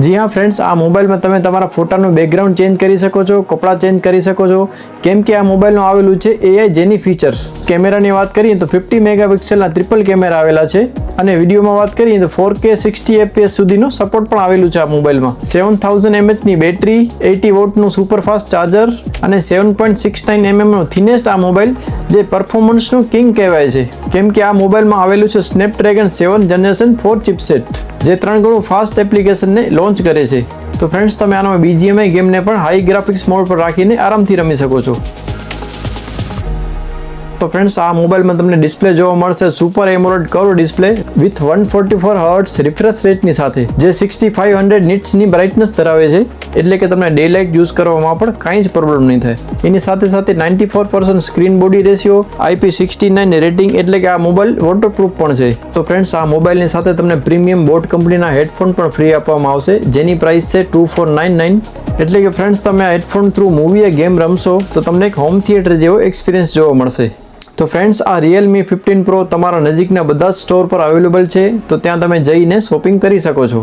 જી હા ફ્રેન્ડ્સ, આ મોબાઈલમાં તમે તમારા ફોટાનું બેકગ્રાઉન્ડ ચેન્જ કરી શકો છો, કપડાં ચેન્જ કરી શકો છો, કેમ કે આ મોબાઈલમાં આવેલું છે AI જેની ફીચર. કેમેરાની વાત કરીએ તો 50 મેગાપિક્સલના ટ્રિપલ કેમેરા આવેલા છે અને વિડીયોમાં વાત કરીએ તો 4K 60 FPS સુધીનો સપોર્ટ પણ આવેલું છે આ મોબાઈલમાં. 7000 mAh ની બેટરી, 80 વોટનું સુપરફાસ્ટ ચાર્જર અને 7.69 mm નો થિનેસ્ટ આ મોબાઈલ જે પરફોર્મન્સનું કિંગ કહેવાય છે, કેમ કે આ મોબાઈલમાં આવેલું છે સ્નેપડ્રેગન 7 જનરેશન 4 ચિપસેટ જે 3 ગણું ફાસ્ટ એપ્લિકેશનને લોન્ચ કરે છે. તો ફ્રેન્ડ્સ, તમે આનામાં BGMI ગેમને પણ હાઈ ગ્રાફિક્સ મોડ પર રાખીને આરામથી રમી શકો છો. તો ફ્રેન્ડ્સ, આ મોબાઈલમાં તમને ડિસ્પ્લે જોવા મળશે super AMOLED curve display with 144 hertz refresh રેટની સાથે જે 6500 નિટ્સની બ્રાઇટનેસ ધરાવે છે, એટલે કે તમને ડે લાઇટ યુઝ કરવામાં પણ કાંઈ જ પ્રોબ્લેમ નહીં થાય. એની સાથે સાથે 94% screen body ratio, IP69 rating, એટલે કે આ મોબાઈલ વોટરપ્રૂફ પણ છે. તો ફ્રેન્ડ્સ, આ મોબાઈલની સાથે તમને પ્રીમિયમ બોટ કંપનીના હેડફોન પણ ફ્રી આપવામાં આવશે જેની પ્રાઇસ છે 2499. એટલે કે ફ્રેન્ડ્સ, તમે આ હેડફોન થ્રુ મૂવી કે ગેમ રમશો તો તમને એક હોમ થિયેટર જેવો એક્સપિરિયન્સ જોવા મળશે. તો ફ્રેન્ડ્સ, આ Realme 15 Pro તમારા નજીકના બધા જ સ્ટોર પર અવેલેબલ છે, તો ત્યાં તમે જઈને શોપિંગ કરી શકો છો.